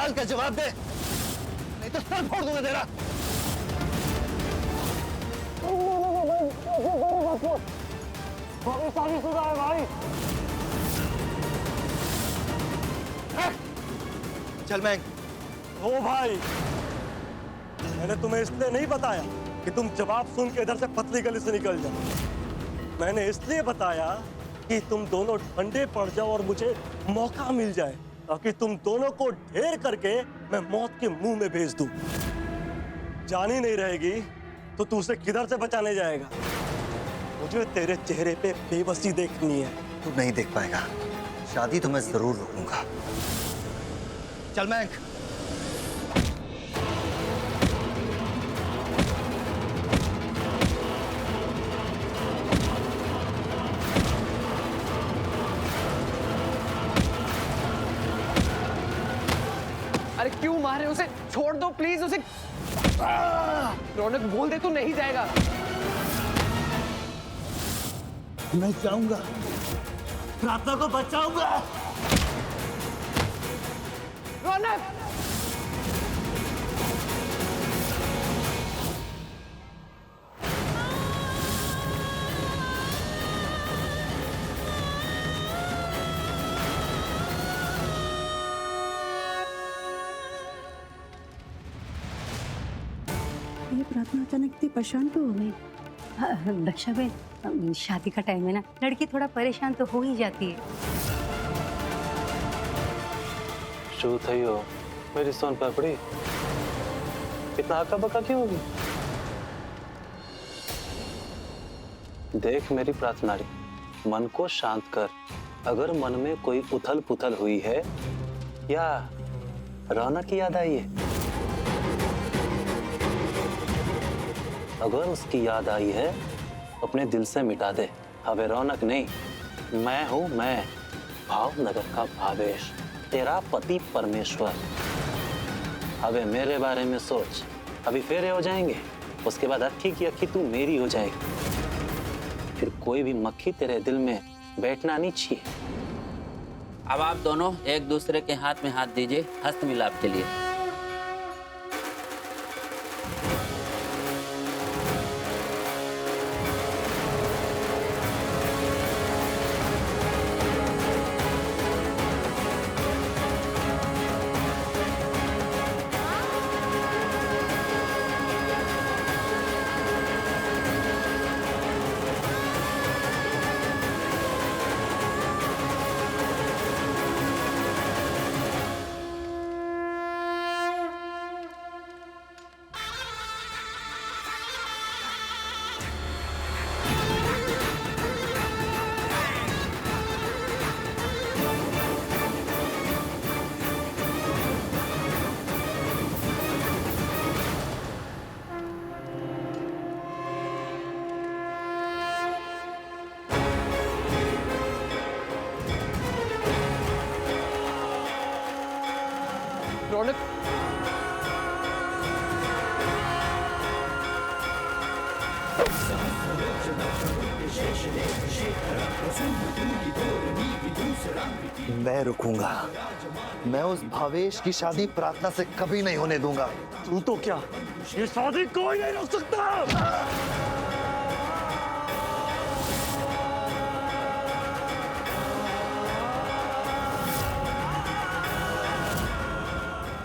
सवाल का जवाब दे, नहीं तो सर फोड़ दूंगा तेरा। भाई चल मैं। ओ भाई, मैंने तुम्हें इसलिए नहीं बताया कि तुम जवाब सुन के इधर से पतली गली से निकल जाओ। मैंने इसलिए बताया कि तुम दोनों ठंडे पड़ जाओ और मुझे मौका मिल जाए, ताकि तुम दोनों को ढेर करके मैं मौत के मुंह में भेज दूं। जान ही नहीं रहेगी तो तू उसे किधर से बचाने जाएगा? मुझे तेरे चेहरे पे बेबसी देखनी है। तू नहीं देख पाएगा, शादी तो मैं जरूर रोकूंगा। चल मैं। अरे क्यों मारे उसे? छोड़ दो प्लीज उसे। रौनक बोल दे तू नहीं जाएगा। मैं जाऊंगा, प्रार्थना को बचाऊंगा। रौनक! ये प्रार्थना अचानक इतनी परेशान क्यों हो गई? दक्षा बहन, शादी का टाइम है ना, लड़की थोड़ा परेशान तो हो ही जाती है। शू थई हो मेरी सोन पापड़ी, इतना हक्का बक्का क्यों होगी? देख मेरी प्रार्थना री, मन को शांत कर। अगर मन में कोई उथल पुथल हुई है या रौनक की याद आई है, अगर उसकी याद आई है अपने दिल से मिटा दे। हवे रौनक नहीं, मैं हूं मैं, भावनगर का भावेश, तेरा पति परमेश्वर। हवे मेरे बारे में सोच, अभी फेरे हो जाएंगे, उसके बाद अक्खी की अक्खी तू मेरी हो जाएगी। फिर कोई भी मक्खी तेरे दिल में बैठना नहीं चाहिए। अब आप दोनों एक दूसरे के हाथ में हाथ दीजिए हस्त मिलाप के लिए। रौनक! मैं रुकूंगा, मैं उस भावेश की शादी प्रार्थना से कभी नहीं होने दूंगा। तू तो क्या, ये शादी कोई नहीं रोक सकता।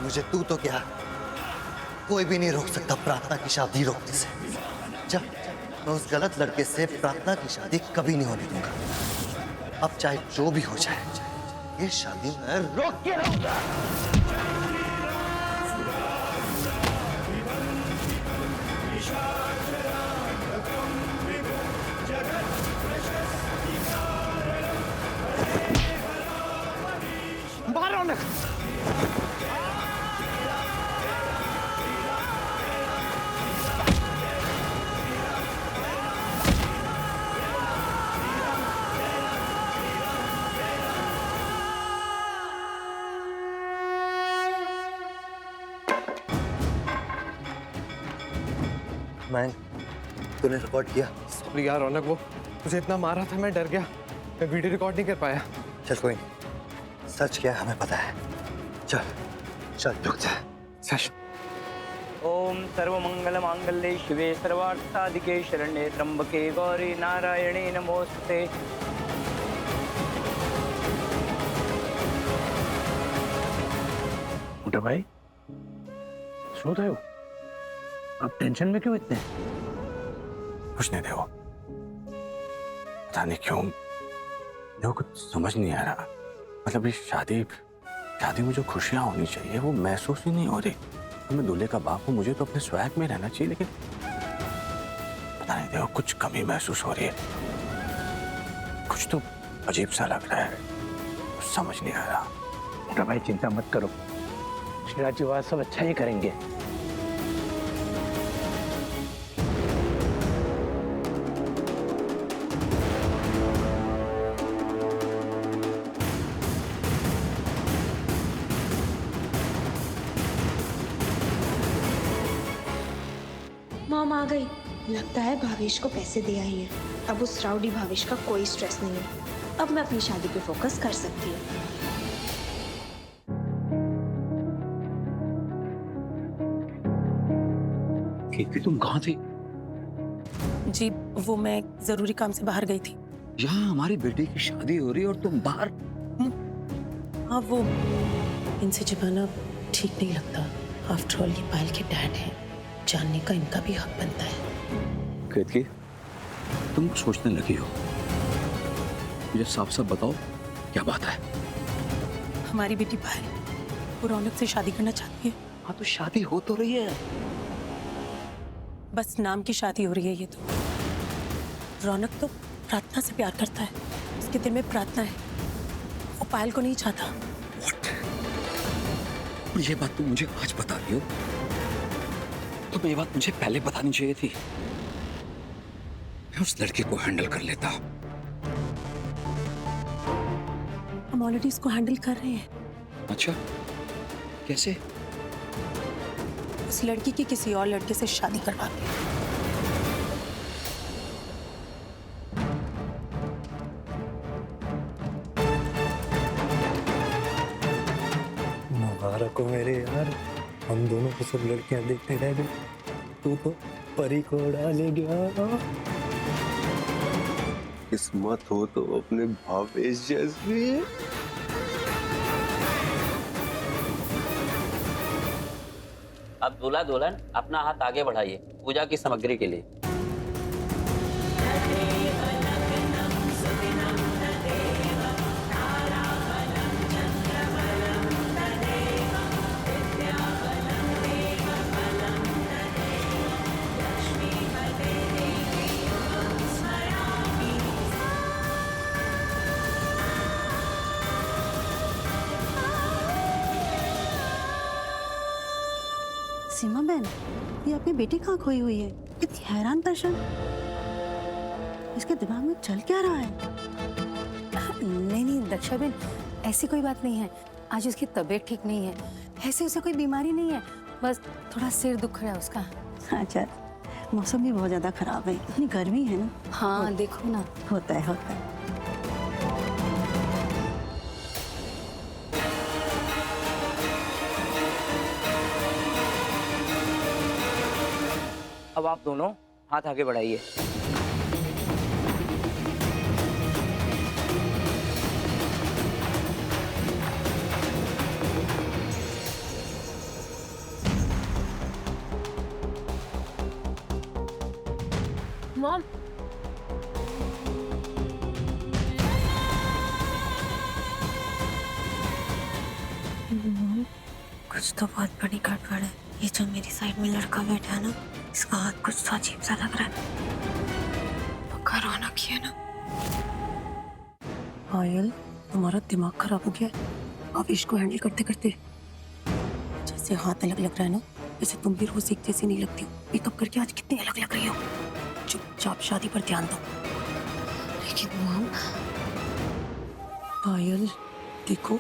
मुझे तू तो क्या, कोई भी नहीं रोक सकता प्रार्थना की शादी रोकने से। जा, मैं उस गलत लड़के से प्रार्थना की शादी कभी नहीं होने दूंगा। अब चाहे जो भी हो जाए, ये शादी मैं रोक के रहूंगा। बाहर रौनक! मैं, तूने रिकॉर्ड किया? सॉरी यार रौनक, वो मुझे इतना मारा था, मैं डर गया, मैं वीडियो रिकॉर्ड नहीं कर पाया। चल कोई नहीं, सच क्या है हमें पता है। चल चल रुक जा। चल। ओम सर्वमंगल मांगल्ये शिवे सर्वार्थसाधिके शरण्ये त्र्यंबके गौरी नारायणे नमोस्तुते। मोटा भाई सो रहे हो? आप टेंशन में क्यों इतने? कुछ नहीं देखो, पता नहीं क्यों देखो कुछ समझ नहीं आ रहा। मतलब ये शादी में जो खुशियां होनी चाहिए वो महसूस ही नहीं हो रही। तो मैं दूल्हे का बाप हूँ, मुझे तो अपने स्वैग में रहना चाहिए, लेकिन पता नहीं देखो कुछ कमी महसूस हो रही है। कुछ तो अजीब सा लग रहा है, कुछ समझ नहीं आ रहा। मोटा भाई चिंता मत करो, शिवराज बात सब अच्छा ही करेंगे। मॉम आ गई। लगता है भावेश को पैसे दे आई है। अब उस राउडी भावेश का कोई स्ट्रेस नहीं है। अब मैं अपनी शादी पे फोकस कर सकती हूँ। कीर्ति तुम कहाँ थी? जी वो मैं जरूरी काम से बाहर गई थी। यहाँ हमारी बेटी की शादी हो रही है और तुम बाहर? हाँ वो इनसे छिपाना ठीक नहीं लगता। आफ्टर ऑल ये पायल के डैड हैं, जानने का इनका भी हक बनता है। कीर्ति तुम सोचने लगी हो, मुझे साफ साफ बताओ क्या बात है? हमारी बेटी पायल वो रौनक से शादी करना चाहती है। हाँ तो शादी हो तो रही है। बस नाम की शादी हो रही है। ये तो रौनक तो प्रार्थना से प्यार करता है, उसके दिल में प्रार्थना है, वो पायल को नहीं चाहता। ये बात तुम मुझे आज बता रही हो? तो ये बात मुझे पहले बतानी चाहिए थी, मैं उस लड़के को हैंडल कर लेता। हम ऑलरेडी इसको हैंडल कर रहे हैं। अच्छा कैसे? उस लड़की की किसी और लड़के से शादी करवा के। मुबारक हो मेरे यार, हम दोनों को सब लड़कियां देखते रह गए, तू तो परी को उड़ा ले गया। किस्मत हो तो अपने भावेश जैसी। अब दूल्हा दुल्हन अपना हाथ आगे बढ़ाइए पूजा की सामग्री के लिए। सीमा बहन, ये आपकी बेटी कहाँ खोई हुई है? कितनी हैरान दर्शन। इसके दिमाग में चल क्या रहा है? नहीं नहीं दक्षा बहन, ऐसी कोई बात नहीं है। आज उसकी तबीयत ठीक नहीं है, ऐसे उसे कोई बीमारी नहीं है, बस थोड़ा सिर दुख रहा है उसका। अच्छा, मौसम भी बहुत ज्यादा खराब है, इतनी गर्मी है ना। हाँ देखो ना। होता है होता है। अब आप दोनों हाथ आगे बढ़ाइए। मॉम, कुछ तो बहुत बड़ी गड़बड़ है। ये जो मेरी साइड में लड़का बैठा है ना, इसका हाथ कुछ तो अजीब सा लग रहा है। पक्का रौनक ही है ना। पायल, तुम्हारा दिमाग खराब हो गया है भावेश को हैंडल करते करते। जैसे हाथ अलग लग रहा है ना, वैसे तुम भी रोज एक जैसी नहीं लगती हो। मेकअप करके आज कितनी अलग लग रही हो। चुपचाप शादी पर ध्यान दो। लेकिन मॉम, पायल देखो,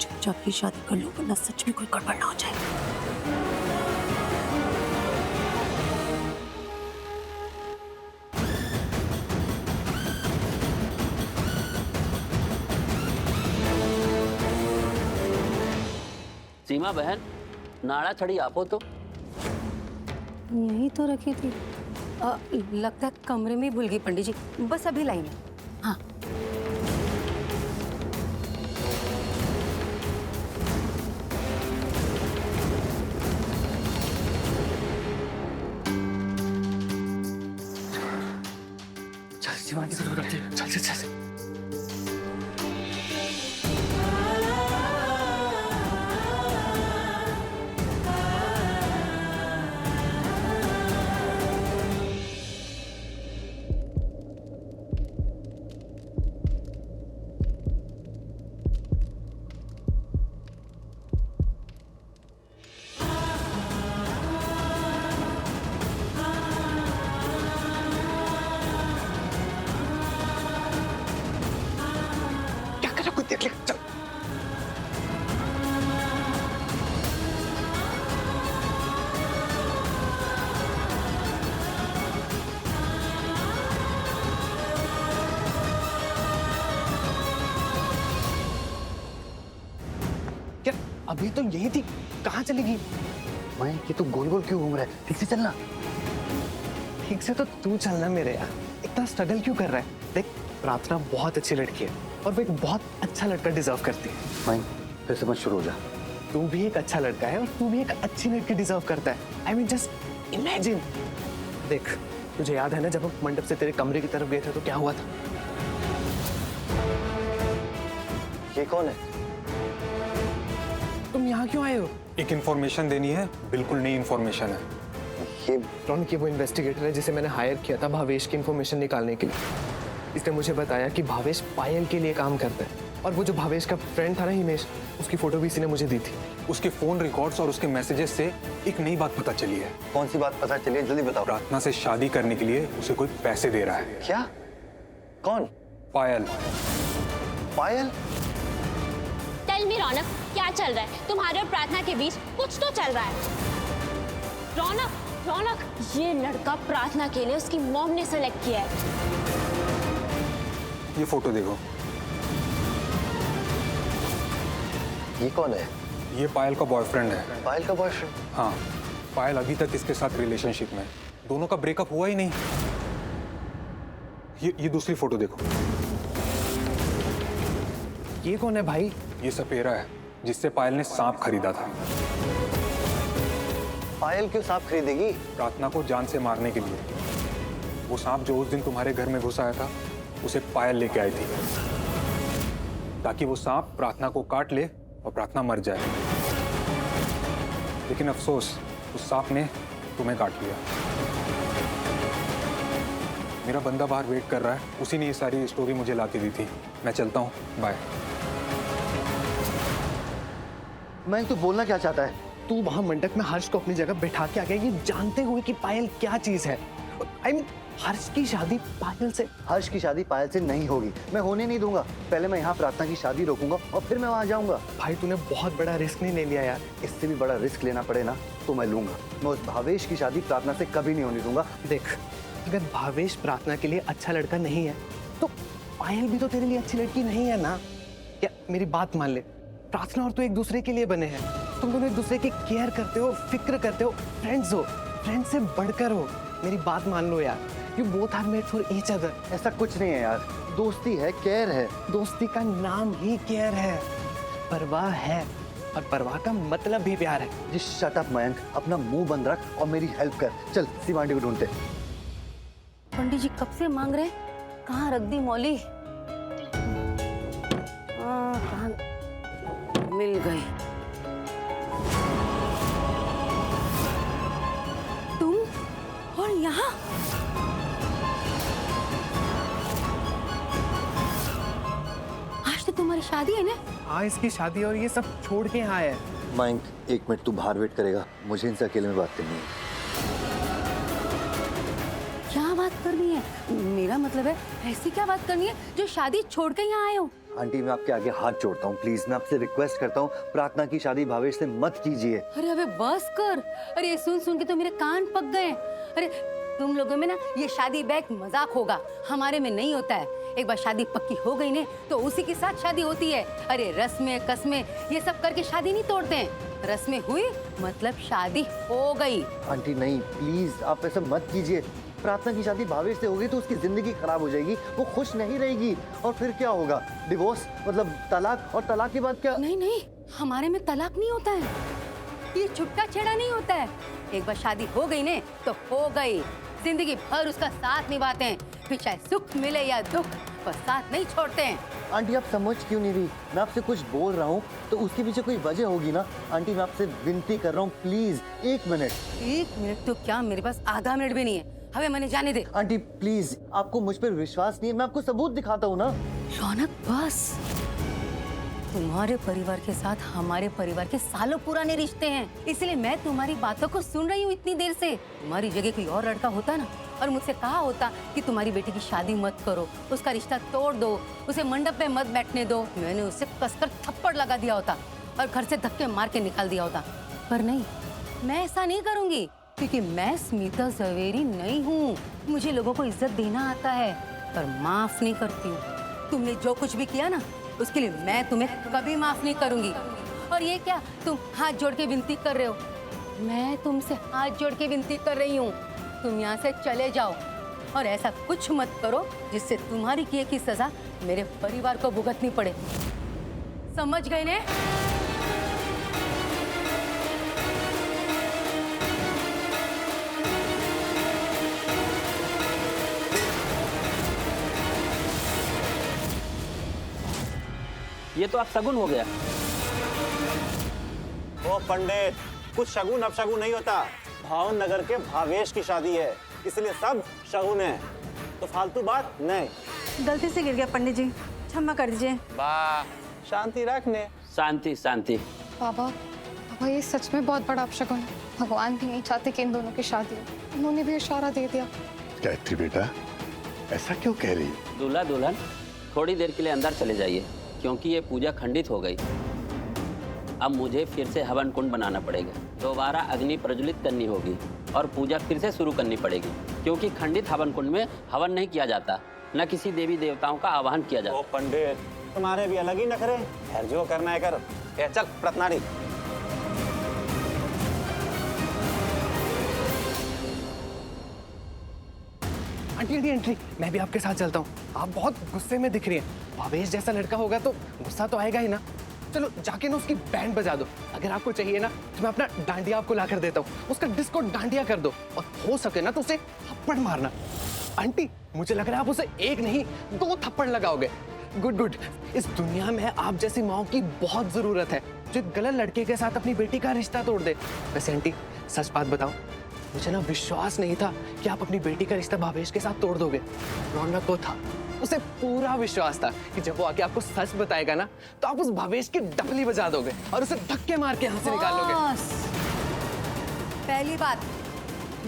चुपचाप ये शादी कर लो, वरना सच में कोई गड़बड़ ना हो जाए। सीमा बहन, नाड़ा छड़ी आपो तो। यही तो रखी थी। लगता है कमरे में ही भूल गई पंडित जी। बस अभी लाई मैं। हाँ। चल शिवानी से दूर रखिए। चल चल चल। देख ले चल। क्या अभी तो यही थी, कहाँ चली गई? मैं ये तो गोल गोल क्यों घूम रहा है? ठीक से चलना। ठीक से तो तू चलना मेरे यार, इतना स्ट्रगल क्यों कर रहा है? देख प्रार्थना बहुत अच्छी लड़की है और वो एक बहुत अच्छा लड़का डिजर्व करती है। मैं फिर से मत शुरू हो जा। तू भी एक अच्छा लड़का है और तू भी एक अच्छी लड़की डिजर्व करता है। I mean just imagine. देख तुझे याद है ना जब हम मंडप से तेरे कमरे की तरफ गए थे तो क्या हुआ था? ये कौन है? तुम यहाँ क्यों आए हो? एक इंफॉर्मेशन देनी है, बिल्कुल नई इंफॉर्मेशन है। ये रौनक वो इन्वेस्टिगेटर है जिसे मैंने हायर किया था भावेश की इंफॉर्मेशन निकालने के लिए। इसने मुझे बताया कि भावेश पायल के लिए काम करता है और वो जो भावेश का फ्रेंड था ना हिमेश, उसकी फोटो भी इसी ने मुझे दी थी। उसके फोन रिकॉर्ड्स और उसके मैसेजेस से एक नई बात पता चली है। कौन सी बात पता चली है? जल्दी बताओ। प्रार्थना से शादी करने के लिए उसे कोई पैसे दे रहा है। क्या? कौन? पायल। पायल? टेल मी रौनक, क्या चल रहा है तुम्हारे और प्रार्थना के बीच? कुछ तो चल रहा है। रौनक, रौनक, ये लड़का प्रार्थना के लिए उसकी मॉम ने सेलेक्ट किया है। ये फोटो देखो। ये कौन है? ये पायल का बॉयफ्रेंड है। पायल का बॉयफ्रेंड? हाँ, पायल अभी तक इसके साथ रिलेशनशिप में, दोनों का ब्रेकअप हुआ ही नहीं। ये दूसरी फोटो देखो। ये कौन है भाई? ये सपेरा है जिससे पायल ने सांप खरीदा था। पायल क्यों सांप खरीदेगी? प्रार्थना को जान से मारने के लिए। वो सांप जो उस दिन तुम्हारे घर में घुस आया था, उसे पायल लेके आई थी ताकि वो सांप प्रार्थना को काट ले और प्रार्थना मर जाए। लेकिन अफसोस, उस सांप ने तुम्हें काट लिया। मेरा बंदा बाहर वेट कर रहा है, उसी ने ये सारी स्टोरी मुझे लाके दी थी। मैं चलता हूँ, बाय। मैं तो बोलना क्या चाहता है? तू वहां मंडप में हर्ष को अपनी जगह बैठा के आ गया, ये जानते हुए कि पायल क्या चीज है। आई मीन हर्ष की शादी पायल से? हर्ष की शादी पायल से नहीं होगी, मैं होने नहीं दूंगा। पहले मैं यहाँ प्रार्थना की शादी रोकूंगा और फिर मैं वहां जाऊंगा। भाई तूने बहुत बड़ा रिस्क नहीं ले लिया यार। इससे भी बड़ा रिस्क लेना पड़े ना तो मैं लूंगा। मैं उस भावेश की शादी प्रार्थना से कभी नहीं होने दूंगा। देख, अगर भावेश प्रार्थना के लिए अच्छा लड़का नहीं है तो पायल भी तो तेरे लिए अच्छी लड़की नहीं है ना? क्या मेरी बात मान ले, प्रार्थना और तू एक दूसरे के लिए बने हैं। तुम दोनों एक दूसरे की केयर करते हो, फिक्र करते हो, फ्रेंड्स हो, फ्रेंड्स से बढ़कर हो। मेरी बात मान लो यार, you both are made for each other. ऐसा कुछ नहीं है यार, दोस्ती है, केयर है। दोस्ती का नाम ही केयर है, परवाह है, और परवाह का मतलब भी प्यार है। जी शट अप मयंक, अपना मुंह बंद रख और मेरी हेल्प कर। चल शिवानी को ढूंढते। पंडित जी कब से मांग रहे, कहाँ रख दी मौली? कहाँ मिल गई? तुम और यहाँ? आज तो तुम्हारी शादी है ना? हाँ, इसकी शादी और ये सब छोड़ के यहाँ है। मयंक, एक मिनट तू बाहर वेट करेगा, मुझे इनसे अकेले में बात करनी है। क्या बात करनी है? मेरा मतलब है ऐसी क्या बात करनी है जो शादी छोड़ के यहाँ आए हो? आंटी मैं आपके आगे हाथ जोड़ता हूँ, प्लीज मैं आपसे रिक्वेस्ट करता हूँ, प्रार्थना की शादी भावेश से मत कीजिए। अरे अबे बस कर। अरे ये सुन सुन के तो मेरे कान पक गए। अरे तुम लोगों में ना ये शादी बैक मजाक होगा, हमारे में नहीं होता है। एक बार शादी पक्की हो गई ने तो उसी के साथ शादी होती है। अरे रस्में कस्में ये सब करके शादी नहीं तोड़ते हैं। रस्में हुई मतलब शादी हो गई। आंटी नहीं, प्लीज आप ऐसा मत कीजिए। प्रार्थना की शादी भावेश से होगी तो उसकी जिंदगी खराब हो जाएगी, वो खुश नहीं रहेगी और फिर क्या होगा? डिवोर्स मतलब तलाक, और तलाक के बाद क्या? नहीं नहीं, हमारे में तलाक नहीं होता है, ये छुट्टा छेड़ा नहीं होता है। एक बार शादी हो गई ने तो हो गई, जिंदगी भर उसका साथ निभाते हैं, फिर चाहे सुख मिले या दुख, पर साथ नहीं छोड़ते हैं। आंटी आप समझ क्यों नहीं रही? मैं आपसे कुछ बोल रहा हूँ तो उसके पीछे कोई वजह होगी ना। आंटी मैं आपसे विनती कर रहा हूँ, प्लीज 1 मिनट। 1 मिनट तो क्या, मेरे पास आधा मिनट भी नहीं है। हमें मैंने जाने दे। आंटी प्लीज, आपको मुझ पर विश्वास नहीं है, मैं आपको सबूत दिखाता हूँ ना। रौनक बस, तुम्हारे परिवार के साथ हमारे परिवार के सालों पुराने रिश्ते हैं, इसलिए मैं तुम्हारी बातों को सुन रही हूँ इतनी देर से। तुम्हारी जगह कोई और लड़का होता ना और मुझसे कहा होता कि तुम्हारी बेटी की शादी मत करो, उसका रिश्ता तोड़ दो, उसे मंडप पे मत बैठने दो, मैंने उसे कसकर थप्पड़ लगा दिया होता और घर से धक्के मार के निकाल दिया होता। पर नहीं, मैं ऐसा नहीं करूंगी, क्योंकि मैं स्मिता जवेरी नहीं हूँ। मुझे लोगों को इज्जत देना आता है पर माफ नहीं करती हूँ। तुमने जो कुछ भी किया ना उसके लिए मैं तुम्हें कभी माफ नहीं करूंगी। और ये क्या, तुम हाथ जोड़ के विनती कर रहे हो? मैं तुमसे हाथ जोड़ के विनती कर रही हूँ, तुम यहाँ से चले जाओ और ऐसा कुछ मत करो जिससे तुम्हारी किए की सजा मेरे परिवार को भुगतनी पड़े। समझ गए ने? ये तो आप शगुन हो गया। ओ पंडित, कुछ शगुन अपशगुन नहीं होता। भावनगर के भावेश की शादी है, इसलिए सब शगुन है, तो फालतू बात नहीं। गलती से गिर गया पंडित जी, क्षमा कर दीजिए। वाह, शांति रखने। शांति शांति। बाबा, बाबा ये सच में बहुत बड़ा अपशगुन है। भगवान भी नहीं चाहते कि इन दोनों की शादी हो। उन्होंने भी इशारा दे दिया। गायत्री बेटा, ऐसा क्यों कह रही है? दूल्हा दुल्हन थोड़ी देर के लिए अंदर चले जाइए, क्योंकि ये पूजा खंडित हो गई। अब मुझे फिर से हवन कुंड बनाना पड़ेगा, दोबारा अग्नि प्रज्वलित करनी होगी और पूजा फिर से शुरू करनी पड़ेगी, क्योंकि खंडित हवन कुंड में हवन नहीं किया जाता, न किसी देवी देवताओं का आवाहन किया जाता। ओ पंडित, तुम्हारे भी अलग ही नखरे। खैर जो करना है कर। चल प्रतनारी। आंटी आंटी आंटी, मैं भी आपके साथ चलता हूँ। आप बहुत गुस्से में दिख रही हैं। भावेश जैसा लड़का होगा तो गुस्सा तो आएगा ही ना। चलो जाके ना उसकी बैंड बजा दो। अगर आपको चाहिए ना तो मैं अपना डांडिया आपको ला कर देता हूँ, उसका डिस्को डांडिया कर दो, और हो सके ना तो उसे थप्पड़ मारना। आंटी मुझे लग रहा है आप उसे 1 नहीं 2 थप्पड़ लगाओगे। गुड गुड, इस दुनिया में आप जैसी माओ की बहुत जरूरत है, जो गलत लड़के के साथ अपनी बेटी का रिश्ता तोड़ दे। वैसे आंटी सच बात बताओ, मुझे ना विश्वास नहीं था कि आप अपनी बेटी का रिश्ता भावेश के साथ तोड़ दोगे। रौनक को था, उसे पूरा विश्वास था कि जब वो आके आपको सच बताएगा ना तो आप उस भावेश की डपली बजा दोगे और उसे धक्के मार के यहाँ से निकाल लोगे। पहली बात,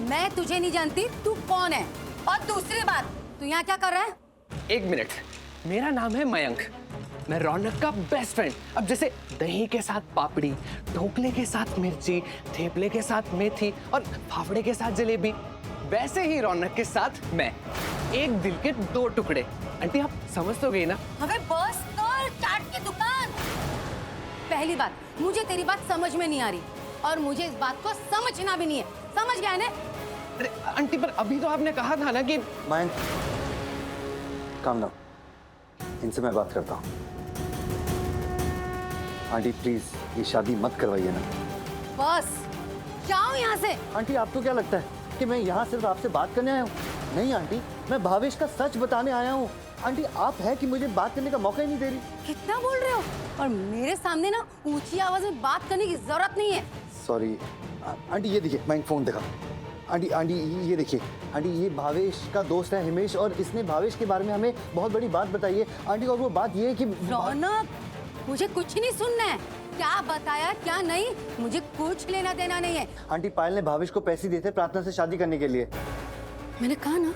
मैं तुझे नहीं जानती तू कौन है, और दूसरी बात, तू यहाँ क्या कर रहा है? 1 मिनट, मेरा नाम है मयंक, मैं रौनक का बेस्ट फ्रेंड। अब जैसे दही के साथ पापड़ी, ढोकले के साथ मिर्ची, थेपले के साथ मेथी और फाफड़े के साथ जलेबी, वैसे ही रौनक के साथ मैं, एक दिल के 2 टुकड़े। आंटी आप समझ तो गई ना? अबे बस कर, चाट की दुकान। पहली बात, मुझे तेरी बात समझ में नहीं आ रही और मुझे इस बात को समझना भी नहीं है। समझ गया ना? अरे आंटी पर अभी तो आपने कहा था ना कि मयंक काम डाउन, इनसे मैं बात करता हूँ। आंटी प्लीज ये शादी मत करवाइए ना। बस जाओ यहाँ से। आंटी आपको क्या लगता है कि मैं यहाँ सिर्फ आपसे बात करने आया हूँ? नहीं आंटी, मैं भावेश का सच बताने आया हूँ। आंटी आप है कि मुझे बात करने का मौका ही नहीं दे रही। कितना बोल रहे हो? और मेरे सामने ना ऊंची आवाज में बात करने की जरूरत नहीं है। सॉरी आंटी, ये देखिए मैं फोन दिखा। आंटी आंटी ये देखिए आंटी, ये भावेश का दोस्त है हिमेश, और इसने भावेश के बारे में हमें बहुत बड़ी बात बताई है आंटी। और वो बात ये है कि रौनक, मुझे कुछ नहीं सुनना है, क्या बताया क्या नहीं मुझे कुछ लेना देना नहीं है। आंटी पायल ने भावेश को पैसे दिए थे प्रार्थना से शादी करने के लिए। मैंने कहा ना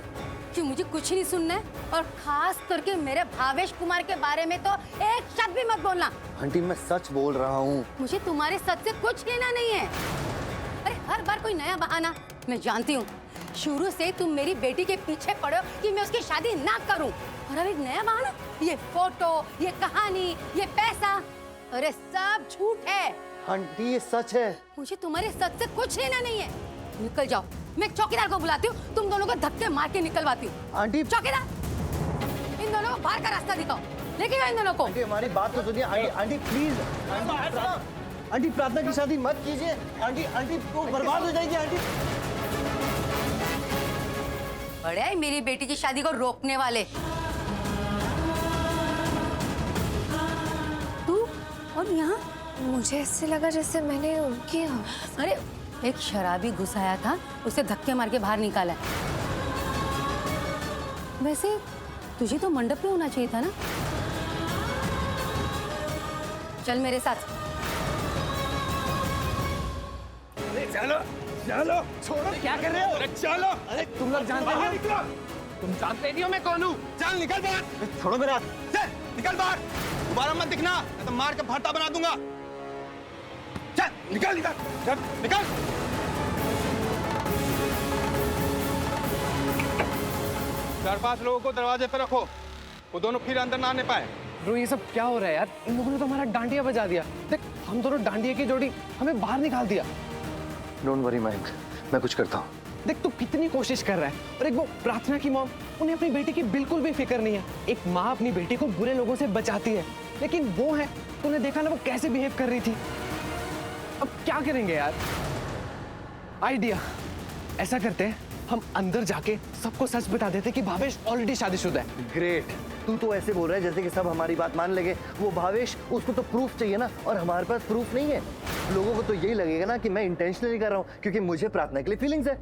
कि मुझे कुछ नहीं सुनना है, और खास करके मेरे भावेश कुमार के बारे में तो एक शब्द भी मत बोलना। आंटी मैं सच बोल रहा हूँ। मुझे तुम्हारे सच से कुछ लेना नहीं है। अरे हर बार कोई नया बहाना। मैं जानती हूँ शुरू से तुम मेरी बेटी के पीछे पड़ो कि मैं उसकी शादी ना करूं, और अब एक नया बहाना, ये फोटो, ये कहानी, ये पैसा, अरे सब झूठ है। आंटी ये सच है। मुझे तुम्हारे सच से कुछ लेना नहीं है, निकल जाओ। मैं चौकीदार को बुलाती हूँ, तुम दोनों को धक्के मार के निकलवाती हूँ। आंटी चौकीदार, इन दोनों को बाहर का रास्ता दिखाओ, लेके जाओ इन दोनों को। आंटी हमारी बात तो सुनिए। आंटी आंटी प्लीज, आंटी प्रार्थना की शादी मत कीजिए। आंटी आंटी तो बर्बाद हो जाएगी। आंटी बड़े हैं मेरी बेटी की शादी को रोकने वाले। तू और यहाँ? मुझे ऐसे लगा जैसे मैंने उनके अरे एक शराबी घुस आया था, उसे धक्के मार के बाहर निकाला। वैसे तुझे तो मंडप में होना चाहिए था ना। चल मेरे साथ। चलो चलो, छोड़ो, क्या कर रहे हो? अरे चलो, अरे तुम लोग जानते हो, तुम जानते नहीं हो मैं कौन हूँ। चल निकल बाहर। छोड़ो मेरा हाथ। चल निकल बाहर, दोबारा मत दिखना, मैं तो मार के भरता बना दूंगा। चल निकल निकल, चल निकल। चार पांच लोगों को दरवाजे पे रखो, वो दोनों फिर अंदर ना आने पाए। ब्रो ये सब क्या हो रहा है यार? इन लोगों ने तो हमारा डांडिया बजा दिया। देख हम दोनों डांडिया की जोड़ी, हमें बाहर निकाल दिया। डोंट वरी मयंक, मैं कुछ करता हूँ। देख तू कितनी कोशिश कर रहा है, और एक वो प्रार्थना की मॉम, उन्हें अपनी बेटी की बिल्कुल भी फिक्र नहीं है। एक माँ अपनी बेटी को बुरे लोगों से बचाती है, लेकिन वो है, तूने देखा ना वो कैसे बिहेव कर रही थी। अब क्या करेंगे यार? आइडिया, ऐसा करते हैं हम अंदर जाके सबको सच बता देते कि भावेश ऑलरेडी शादीशुदा है। ग्रेट, तू तो ऐसे बोल रहा है जैसे कि सब हमारी बात मान लेंगे। वो भावेश, उसको तो प्रूफ चाहिए ना, और हमारे पास प्रूफ नहीं है। लोगों को तो यही लगेगा ना कि मैं इंटेंशनली कर रहा हूँ, क्योंकि मुझे प्रार्थना के लिए फीलिंग्स है।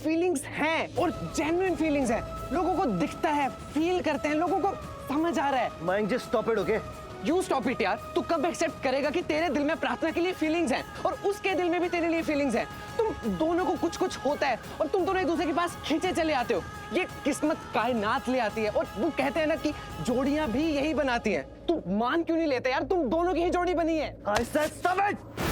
फीलिंग्स हैं, और जेन्युइन फीलिंग्स हैं। लोगों को दिखता है, फील करते हैं, लोगों को समझ आ रहा है। Mayank just stop it, okay? You stop it यार। तू कब एक्सेप्ट करेगा कि तेरे दिल में प्रार्थना के लिए फीलिंग्स हैं और उसके दिल में भी तेरे लिए फीलिंग्स हैं? तुम दोनों को कुछ कुछ होता है और तुम दोनों एक दूसरे के पास खींचे चले आते हो। ये किस्मत कायनात ले आती है, और वो कहते हैं ना कि जोड़ियां भी यही बनाती हैं। तू मान क्यों नहीं लेते यार? तुम दोनों की ही जोड़ी बनी है। I said stop it!